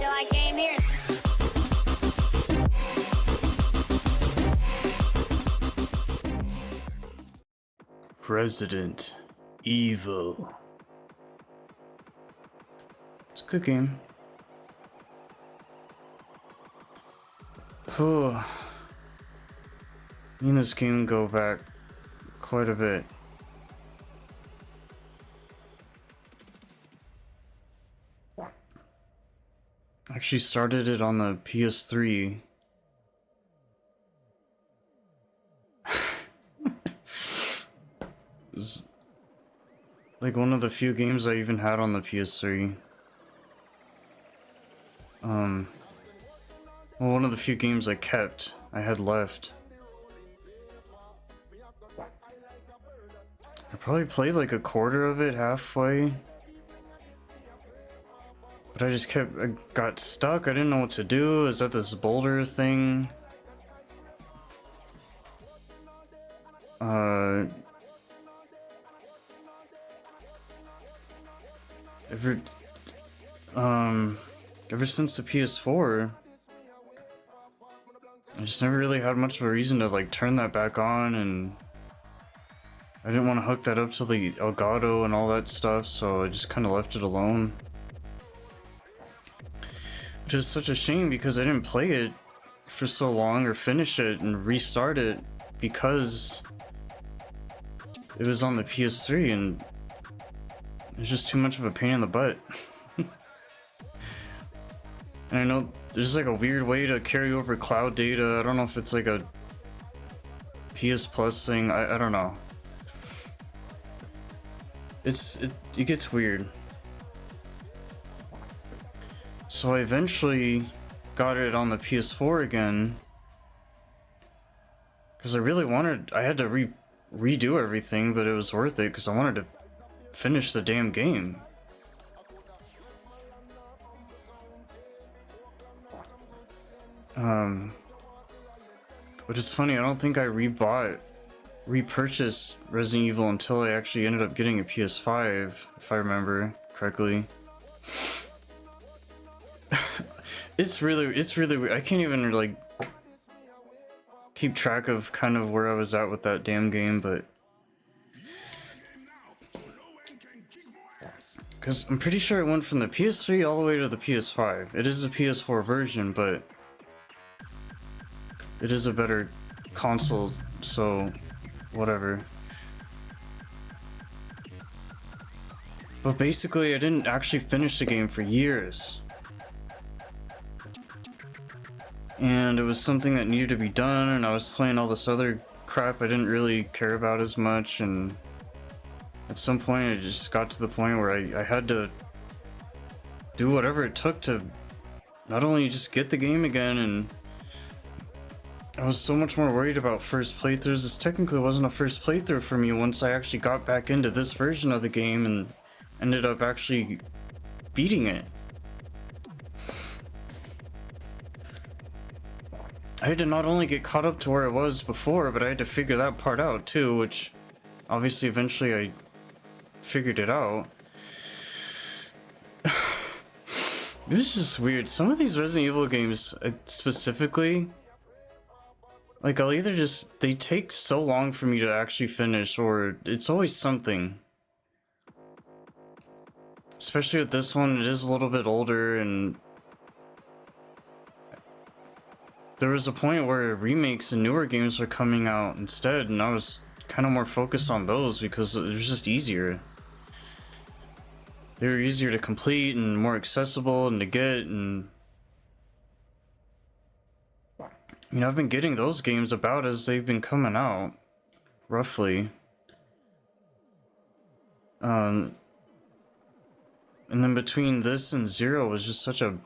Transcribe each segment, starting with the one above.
till I came here. Resident Evil. It's a good game. Oh, me and this game go back quite a bit. Actually started it on the PS3. It's like one of the few games I even had on the PS3. Well, one of the few games I kept, I had left. I probably played like a quarter of it, halfway. But I just I got stuck. I didn't know what to do. Is that this boulder thing? Ever, ever since the PS4, I just never really had much of a reason to like turn that back on, and I didn't want to hook that up to the Elgato and all that stuff, so I just kind of left it alone. Which is such a shame because I didn't play it for so long or finish it and restart it because it was on the PS3 and it's just too much of a pain in the butt. And I know there's like a weird way to carry over cloud data. I don't know if it's like a PS Plus thing. I don't know. It gets weird. So I eventually got it on the PS4 again because I really wanted. I had to redo everything, but it was worth it because I wanted to finish the damn game. But it's funny, I don't think I repurchased Resident Evil until I actually ended up getting a PS5, if I remember correctly. It's really weird. I can't even like keep track of kind of where I was at with that damn game, but because I'm pretty sure it went from the PS3 all the way to the PS5. It is a PS4 version, but it is a better console, so whatever. But basically, I didn't actually finish the game for years. And it was something that needed to be done, and I was playing all this other crap I didn't really care about as much, and at some point it just got to the point where I had to do whatever it took to not only just get the game again, and I was so much more worried about first playthroughs. This technically wasn't a first playthrough for me once I actually got back into this version of the game and ended up actually beating it. I had to not only get caught up to where it was before, but I had to figure that part out too, which obviously eventually I figured it out. It was just weird. Some of these Resident Evil games, specifically, like I'll either just, they take so long for me to actually finish, or it's always something. Especially with this one, it is a little bit older, and there was a point where remakes and newer games were coming out instead, and I was kind of more focused on those because it was just easier. They were easier to complete and more accessible and to get, and you know, I've been getting those games about as they've been coming out, roughly. And then between this and Zero was just such a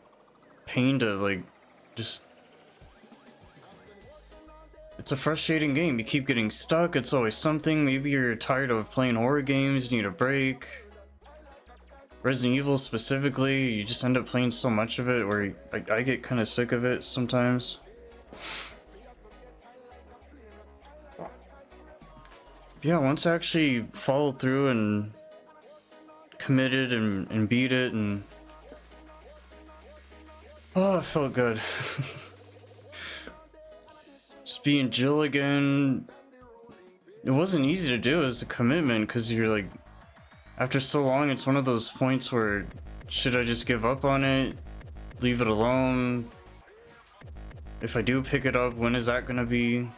pain to like, just. It's a frustrating game. You keep getting stuck. It's always something. Maybe you're tired of playing horror games. You need a break. Resident Evil specifically, you just end up playing so much of it where I get kind of sick of it sometimes. Yeah, once I actually followed through and committed and beat it, and Oh, it felt good. Just being Jill again. It wasn't easy to do as a commitment because you're like, after so long, it's one of those points where should I just give up on it? Leave it alone? If I do pick it up, when is that gonna be?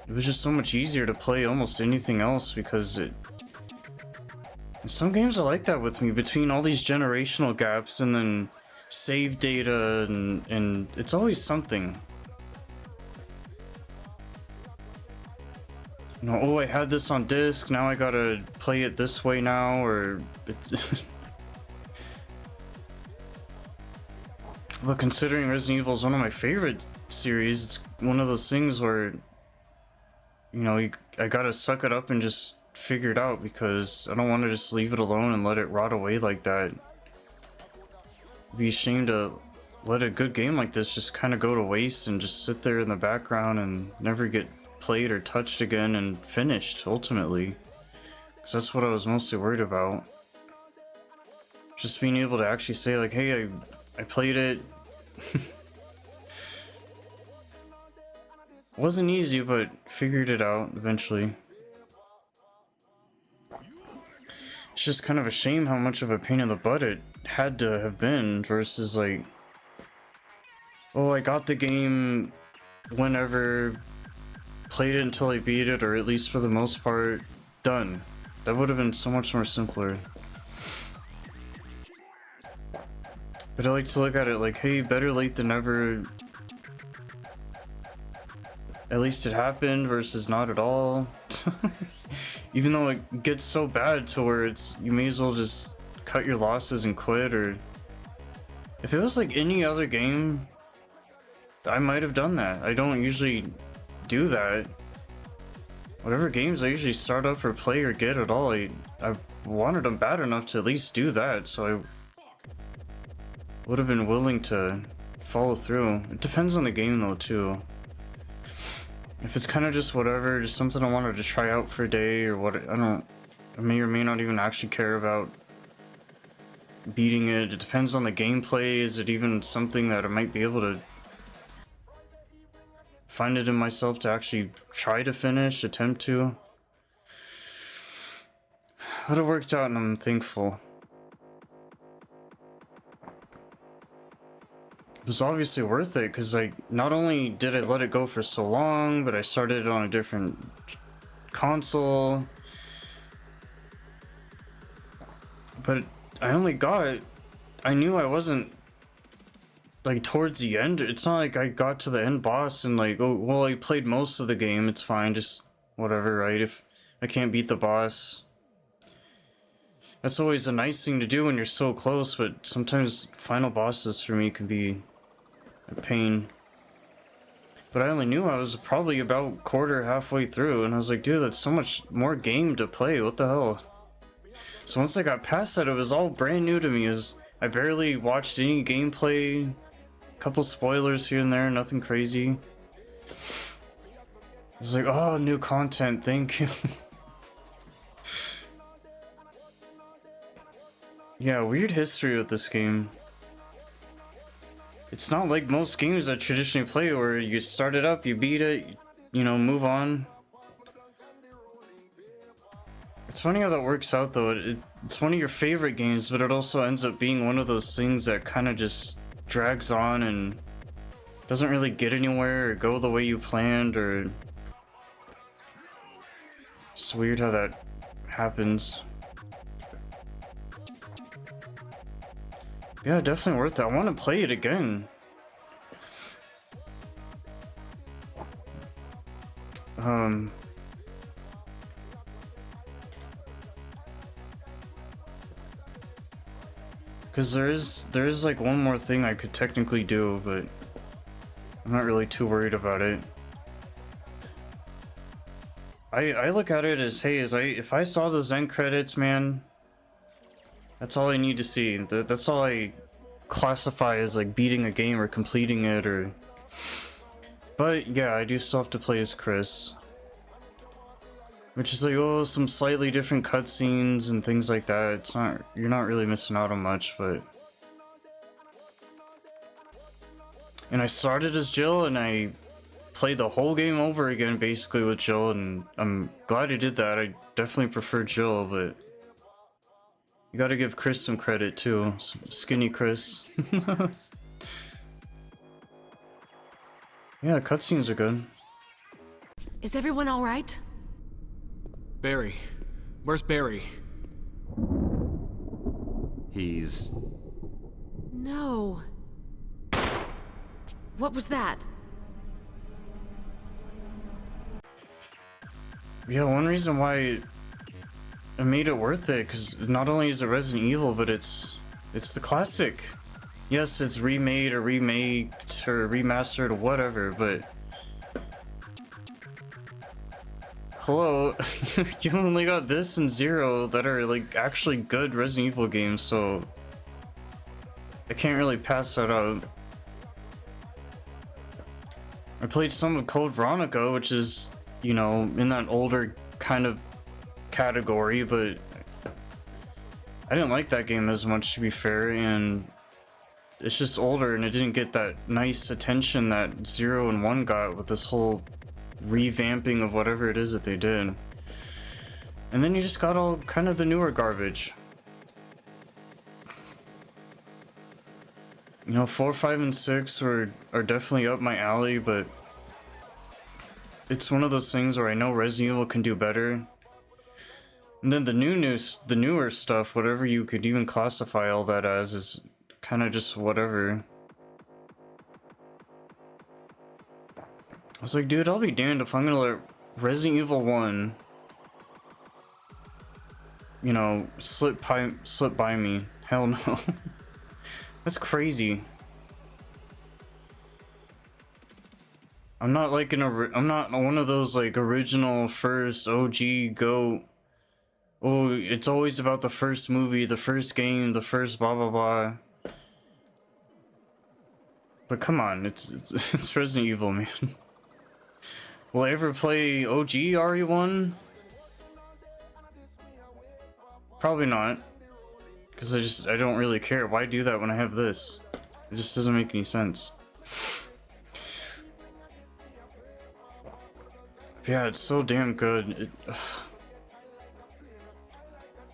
It was just so much easier to play almost anything else because it. Some games are like that with me, between all these generational gaps and then save data and it's always something. You know, oh, I had this on disc, now I gotta play it this way now, or it's. But considering Resident Evil is one of my favorite series, it's one of those things where, you know, I gotta suck it up and just figure it out because I don't want to just leave it alone and let it rot away like that. It'd be a shame to let a good game like this just kind of go to waste and just sit there in the background and never get played or touched again and finished ultimately. Because that's what I was mostly worried about. Just being able to actually say like, hey, I played it. Wasn't easy, but figured it out eventually. It's just kind of a shame how much of a pain in the butt it had to have been versus like, oh, I got the game whenever, played it until I beat it, or at least for the most part, done. That would have been so much more simpler. But I like to look at it like, hey, better late than never. At least it happened versus not at all. Even though it gets so bad to where it's, you may as well just cut your losses and quit, or if it was like any other game, I might have done that. I don't usually do that. Whatever games I usually start up or play or get at all, I wanted them bad enough to at least do that, so I would have been willing to follow through. It depends on the game though too. If it's kind of just whatever, just something I wanted to try out for a day or what, I may or may not even actually care about beating it. It depends on the gameplay. Is it even something that I might be able to find it in myself to actually try to finish, attempt to? But it worked out and I'm thankful. It was obviously worth it because, like, not only did I let it go for so long, but I started it on a different console. But I knew I wasn't, like, towards the end. It's not like I got to the end boss and, like, oh, well, I played most of the game, it's fine, just whatever, right? If I can't beat the boss. That's always a nice thing to do when you're so close, but sometimes final bosses for me can be a pain. But I only knew I was probably about halfway through, and I was like, dude, that's so much more game to play, what the hell? So once I got past that, it was all brand new to me. I barely watched any gameplay, a couple spoilers here and there, nothing crazy. I was like, oh, new content, thank you. Yeah, weird history with this game. It's not like most games I traditionally play where you start it up, you beat it, you know, move on. It's funny how that works out though. It's one of your favorite games, but it also ends up being one of those things that kind of just drags on and doesn't really get anywhere or go the way you planned, or it's weird how that happens. Yeah, definitely worth it. I want to play it again. Because there's like one more thing I could technically do, but I'm not really too worried about it. I look at it as, hey, if I saw the end credits, man, that's all I need to see. That's all I classify as like beating a game or completing it, or. But yeah, I do still have to play as Chris, which is like, oh, some slightly different cutscenes and things like that. You're not really missing out on much, but And I started as Jill, and I played the whole game over again, basically, with Jill, and I'm glad I did that. I definitely prefer Jill, but you gotta give Chris some credit, too. Skinny Chris. Yeah, cutscenes are good. Is everyone all right? Barry. Where's Barry? He's... No. What was that? Yeah, one reason why it made it worth it, because not only is it Resident Evil, but it's the classic. Yes, it's remade or remaked or remastered or whatever, but hello, you only got this and Zero that are like actually good Resident Evil games, so I can't really pass that up. I played some of Code Veronica, which is, you know, in that older kind of category, but I didn't like that game as much, to be fair, and it's just older and it didn't get that nice attention that 0 and 1 got with this whole revamping of whatever it is that they did. And then you just got all kind of the newer garbage. You know, 4, 5, and 6 are definitely up my alley, but it's one of those things where I know Resident Evil can do better. And then the newer stuff, whatever you could even classify all that as, is kind of just whatever. I was like, dude, I'll be damned if I'm gonna let Resident Evil 1, you know, slip by me. Hell no. That's crazy. I'm not like I'm not one of those like original first OG go. Oh, it's always about the first movie, the first game, the first blah blah blah. But come on, it's Resident Evil, man. Will I ever play OG RE1? Probably not. Because I don't really care. Why do that when I have this? It just doesn't make any sense. Yeah, it's so damn good.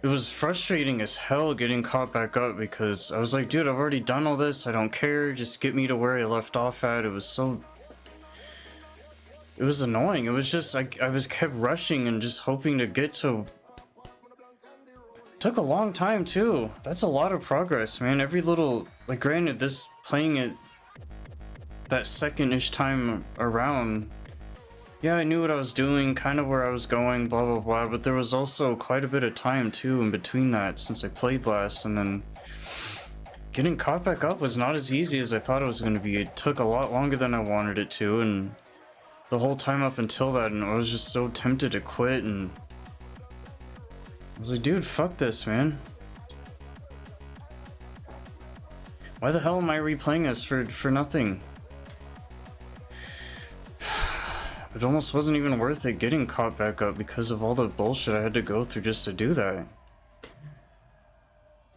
It was frustrating as hell getting caught back up because I was like, dude, I've already done all this. I don't care. Just get me to where I left off at. It was annoying. It was just like I was kept rushing and just hoping to get to. Took a long time too. That's a lot of progress, man. Every little, like, granted, this playing it that second-ish time around, yeah, I knew what I was doing, kind of where I was going, blah blah blah, but there was also quite a bit of time too in between that since I played last, and then getting caught back up was not as easy as I thought it was going to be. It took a lot longer than I wanted it to, and the whole time up until that, and I was just so tempted to quit, and I was like, dude, fuck this, man. Why the hell am I replaying this for nothing? It almost wasn't even worth it getting caught back up because of all the bullshit I had to go through just to do that.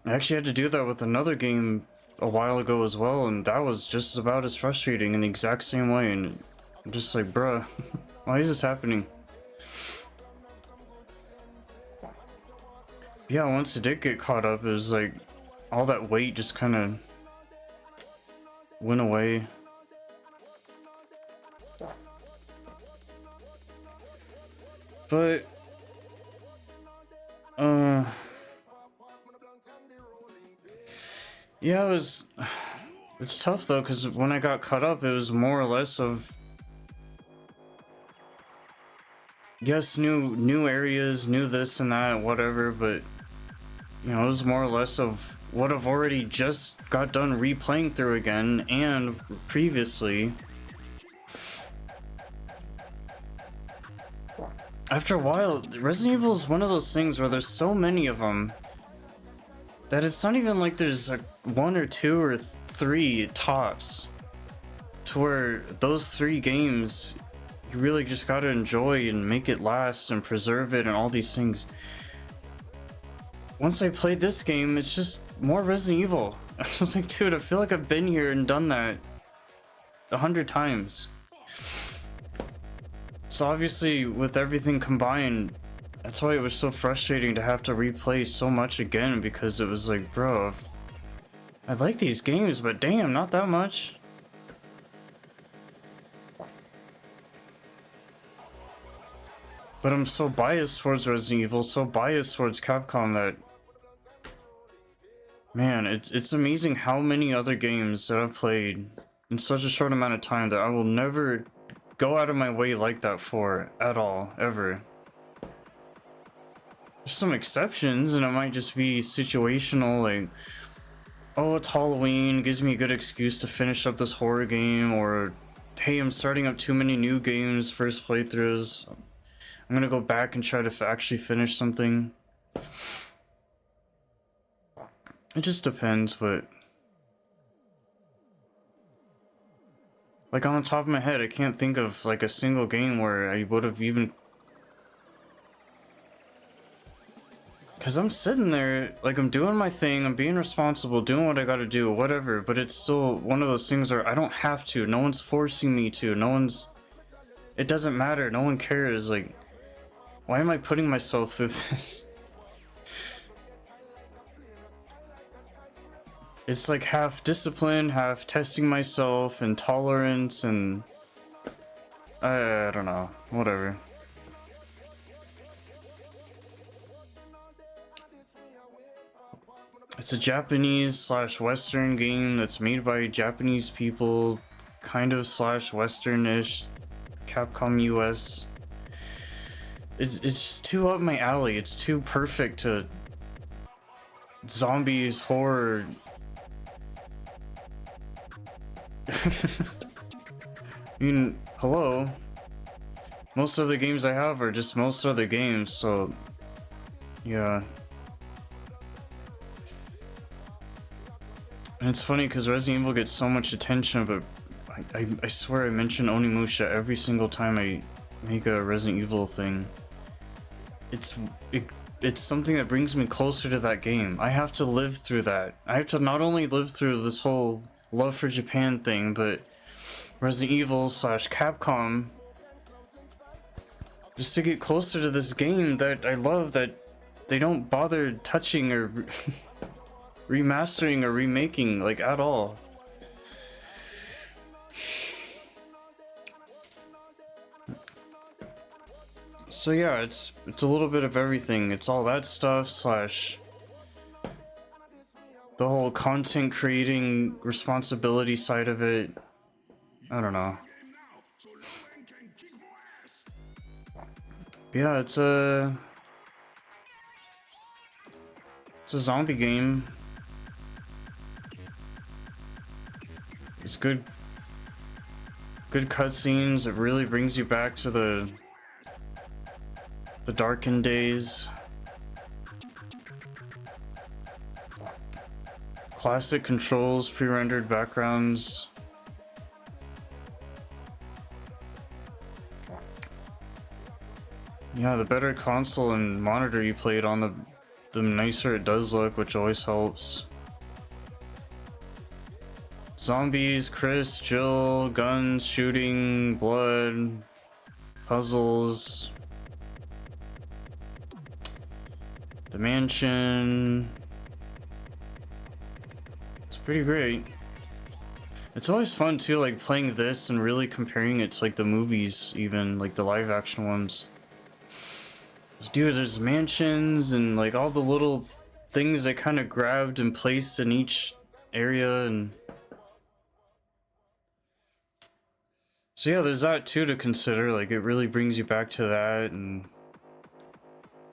I actually had to do that with another game a while ago as well, and that was just about as frustrating in the exact same way, and I'm just like, bruh, why is this happening? Yeah, once it did get caught up, it was like all that weight just kind of went away. But yeah, it's tough though, because when I got caught up, it was more or less of, yes, new areas, new this and that, whatever, but you know, it was more or less of what I've already just got done replaying through again, and previously. After a while, Resident Evil is one of those things where there's so many of them that it's not even like there's like 1 or 2 or 3 tops, to where those 3 games you really just gotta enjoy and make it last and preserve it and all these things. Once I played this game, it's just more Resident Evil. I was just like, dude, I feel like I've been here and done that 100 times. So obviously, with everything combined, that's why it was so frustrating to have to replay so much again, because it was like, bro, I like these games, but damn, not that much. But I'm so biased towards Resident Evil, so biased towards Capcom that, man, it's amazing how many other games that I've played in such a short amount of time that I will never go out of my way like that for at all, ever. There's some exceptions, and it might just be situational, like, oh, it's Halloween, gives me a good excuse to finish up this horror game, or hey, I'm starting up too many new games, first playthroughs. I'm gonna go back and try to actually finish something. It just depends, but like on the top of my head, I can't think of like a single game where I would have even, because I'm sitting there, like I'm doing my thing, I'm being responsible, doing what I gotta do, whatever, but it's still one of those things where I don't have to, no one's forcing me to, it doesn't matter, no one cares, like, why am I putting myself through this? It's like half discipline, half testing myself, and tolerance, and I don't know, whatever. It's a Japanese slash Western game that's made by Japanese people, kind of slash Western-ish, Capcom US. It's just too up my alley. It's too perfect to zombies, horror. I mean, hello. Most of the games I have are just most other games, so yeah. And it's funny because Resident Evil gets so much attention, but I swear I mention Onimusha every single time I make a Resident Evil thing. It's something that brings me closer to that game. I have to live through that. I have to not only live through this whole love for Japan thing, but Resident Evil slash Capcom, just to get closer to this game that I love, that they don't bother touching or remastering or remaking, like, at all. So yeah, it's a little bit of everything. It's all that stuff slash the whole content creating responsibility side of it. I don't know. Yeah, it's a zombie game. It's good cutscenes. It really brings you back to the darkened days. Classic controls, pre-rendered backgrounds. Yeah, the better console and monitor you play it on, the nicer it does look, which always helps. Zombies, Chris, Jill, guns, shooting, blood, puzzles. The mansion. It's pretty great. It's always fun too, like playing this and really comparing it to like the movies, even like the live action ones. Dude, there's mansions and like all the little things that kind of grabbed and placed in each area, and so yeah, there's that too to consider. Like it really brings you back to that, and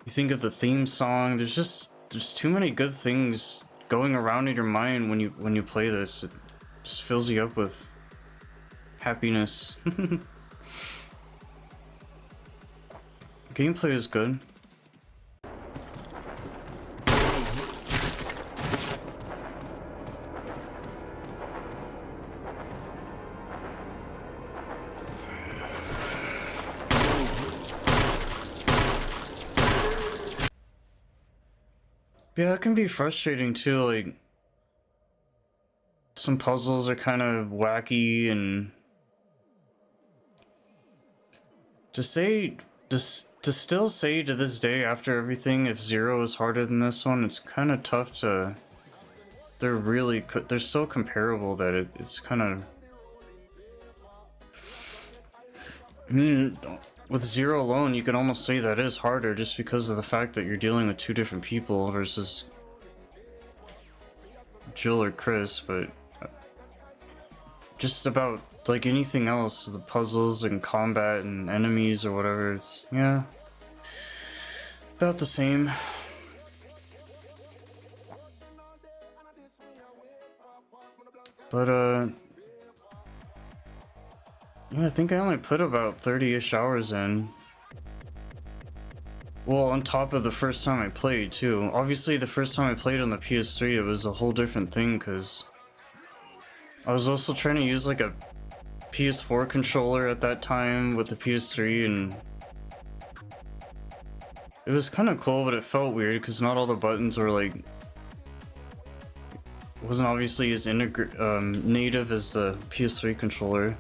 you think of the theme song. There's too many good things going around in your mind when you play this. It just fills you up with happiness. Gameplay is good. Yeah, it can be frustrating too, like some puzzles are kind of wacky and To say, to still say to this day after everything, if Zero is harder than this one, it's kind of tough to. They're really, they're so comparable that it's kind of. I mean, with Zero alone, you can almost say that is harder just because of the fact that you're dealing with two different people versus Jill or Chris, but just about like anything else, the puzzles and combat and enemies or whatever, it's, yeah, about the same. But, yeah, I think I only put about 30-ish hours in. Well, on top of the first time I played, too. Obviously, the first time I played on the PS3, it was a whole different thing, because I was also trying to use, like, a PS4 controller at that time with the PS3, and it was kind of cool, but it felt weird, because not all the buttons were, like, wasn't obviously as native as the PS3 controller.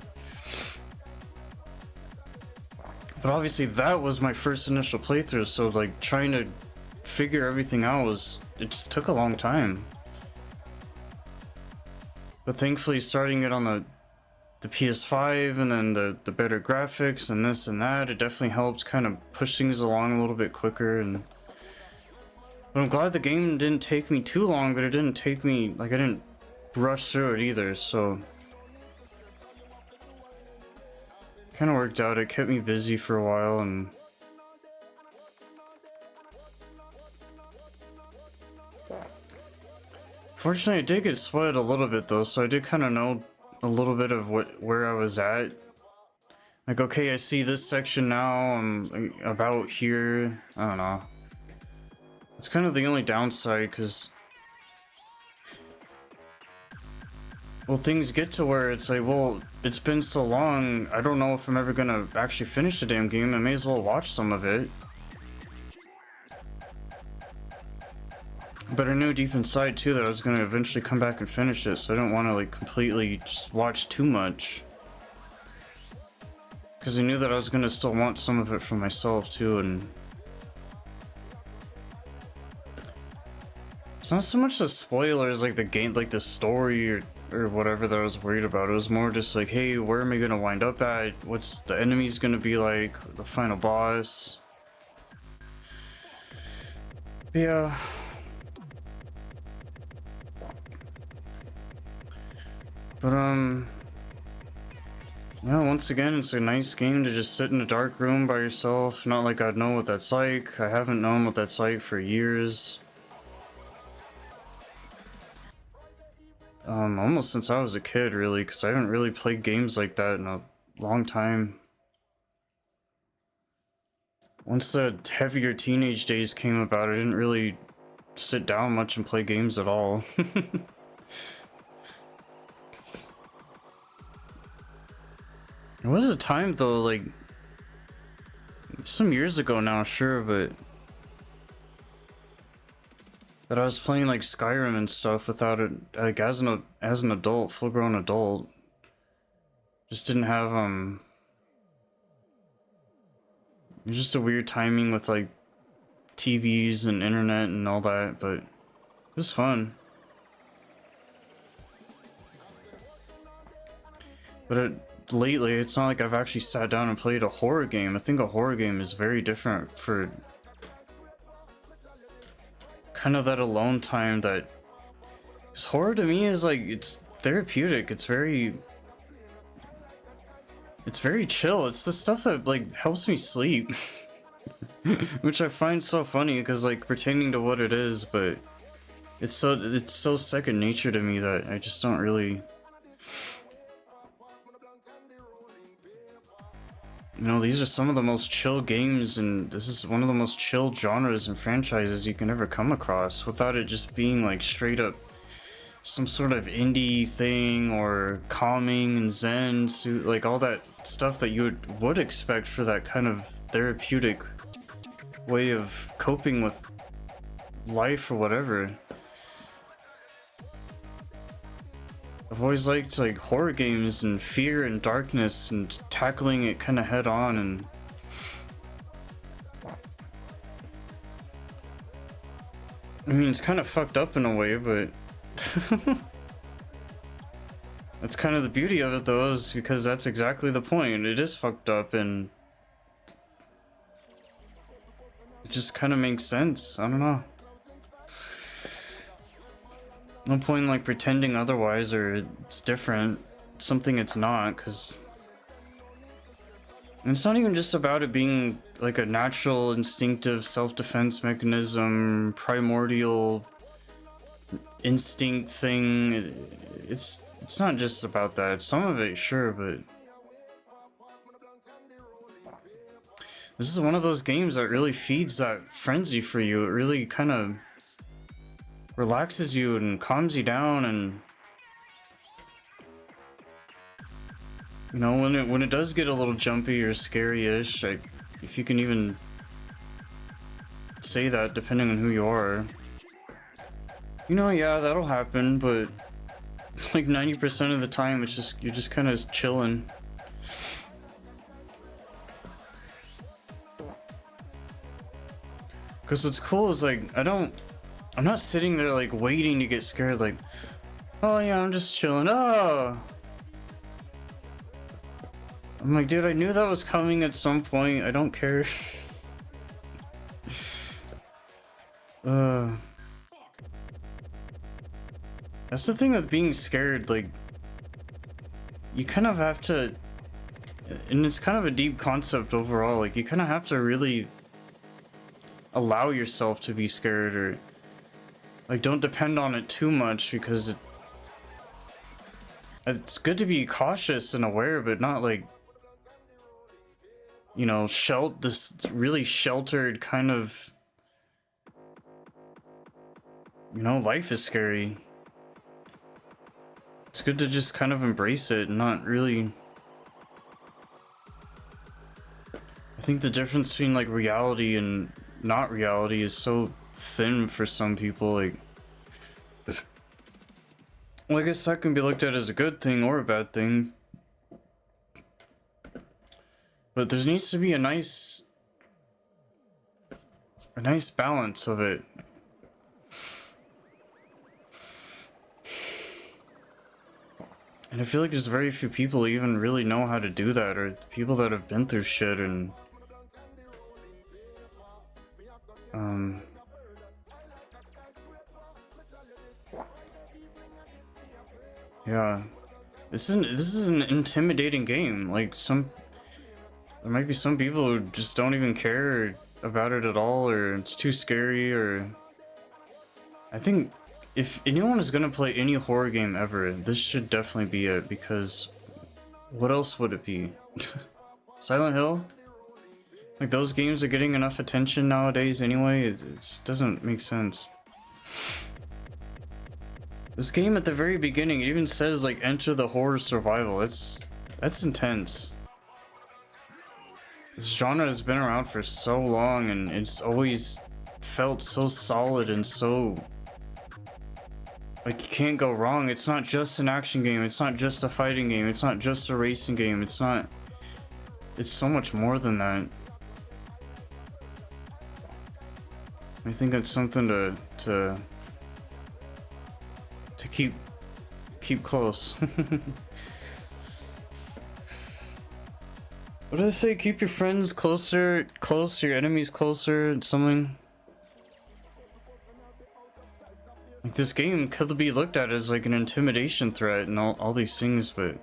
But obviously that was my first initial playthrough, so like trying to figure everything out it just took a long time. But thankfully starting it on the PS5 and then the better graphics and this and that, it definitely helped kind of push things along a little bit quicker. But I'm glad the game didn't take me too long, but it didn't take me, like I didn't rush through it either, so kind of worked out. It kept me busy for a while, and fortunately I did get spoiled a little bit though, so I did kind of know a little bit of where I was at. Like, okay, I see this section now, I'm about here. I don't know. It's kind of the only downside, because well, things get to where it's like, well, it's been so long, I don't know if I'm ever gonna actually finish the damn game. I may as well watch some of it. But I knew deep inside too that I was gonna eventually come back and finish it, so I don't want to like completely just watch too much. Because I knew that I was gonna still want some of it for myself too, and it's not so much the spoilers, like the game, like the story or whatever that I was worried about. It was more just like, hey, where am I gonna wind up at? What's the enemies gonna be like? The final boss? Yeah. But yeah, once again, it's a nice game to just sit in a dark room by yourself. Not like I'd know what that's like. I haven't known what that's like for years. Almost since I was a kid, really, because I haven't really played games like that in a long time. Once the heavier teenage days came about, I didn't really sit down much and play games at all. There was a time though, like some years ago now, sure, but that I was playing like Skyrim and stuff without it, like as an adult, full-grown adult. Just didn't have it was just a weird timing with like TVs and internet and all that, but it was fun. But lately, it's not like I've actually sat down and played a horror game. I think a horror game is very different for kind of that alone time that... Because horror to me is like, it's therapeutic. It's very chill. It's the stuff that like helps me sleep. Which I find so funny because like pretending to what it is, but it's so second nature to me that I just don't really... You know, these are some of the most chill games, and this is one of the most chill genres and franchises you can ever come across without it just being like straight up some sort of indie thing or calming and zen, like all that stuff that you would expect for that kind of therapeutic way of coping with life or whatever. I've always liked like horror games and fear and darkness and tackling it kind of head on, and I mean, it's kind of fucked up in a way, but that's kind of the beauty of it, though, is because that's exactly the point. It is fucked up, and it just kind of makes sense. I don't know. No point in, like, pretending otherwise or it's different. It's something it's not, because it's not even just about it being like a natural, instinctive self-defense mechanism, primordial instinct thing. It's not just about that. Some of it, sure, but this is one of those games that really feeds that frenzy for you. It really kind of relaxes you and calms you down, and you know, when it does get a little jumpy or scary-ish, if you can even say that, depending on who you are, you know, yeah, that'll happen, but like 90% of the time, it's just, you're just kind of chilling. Because what's cool is, like, I'm not sitting there like waiting to get scared, like, oh yeah, I'm just chilling. Oh, I'm like, dude, I knew that was coming at some point. I don't care. That's the thing with being scared, like, you kind of have to, and it's kind of a deep concept overall, like, you kind of have to really allow yourself to be scared, or like, don't depend on it too much, because it's good to be cautious and aware, but not like, you know, this really sheltered kind of, you know, life is scary. It's good to just kind of embrace it and not really. I think the difference between like reality and not reality is so thin for some people. Like, well, I guess that can be looked at as a good thing or a bad thing. But there needs to be a nice balance of it. And I feel like there's very few people who even really know how to do that, or people that have been through shit and yeah. This is an intimidating game. Like, there might be some people who just don't even care about it at all, or it's too scary, or I think if anyone is gonna play any horror game ever, this should definitely be it, because what else would it be? Silent Hill? Like, those games are getting enough attention nowadays anyway, it doesn't make sense. This game at the very beginning, it even says like enter the horror survival. That's intense. This genre has been around for so long, and it's always felt so solid and so like you can't go wrong. It's not just an action game, it's not just a fighting game, it's not just a racing game, it's so much more than that. I think that's something to keep close. What do they say? Keep your friends close, your enemies closer, something. Like, this game could be looked at as like an intimidation threat and all these things, but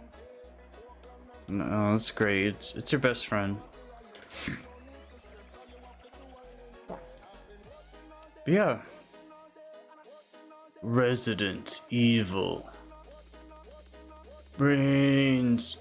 no, it's great. It's your best friend. But yeah. Resident Evil. Brains.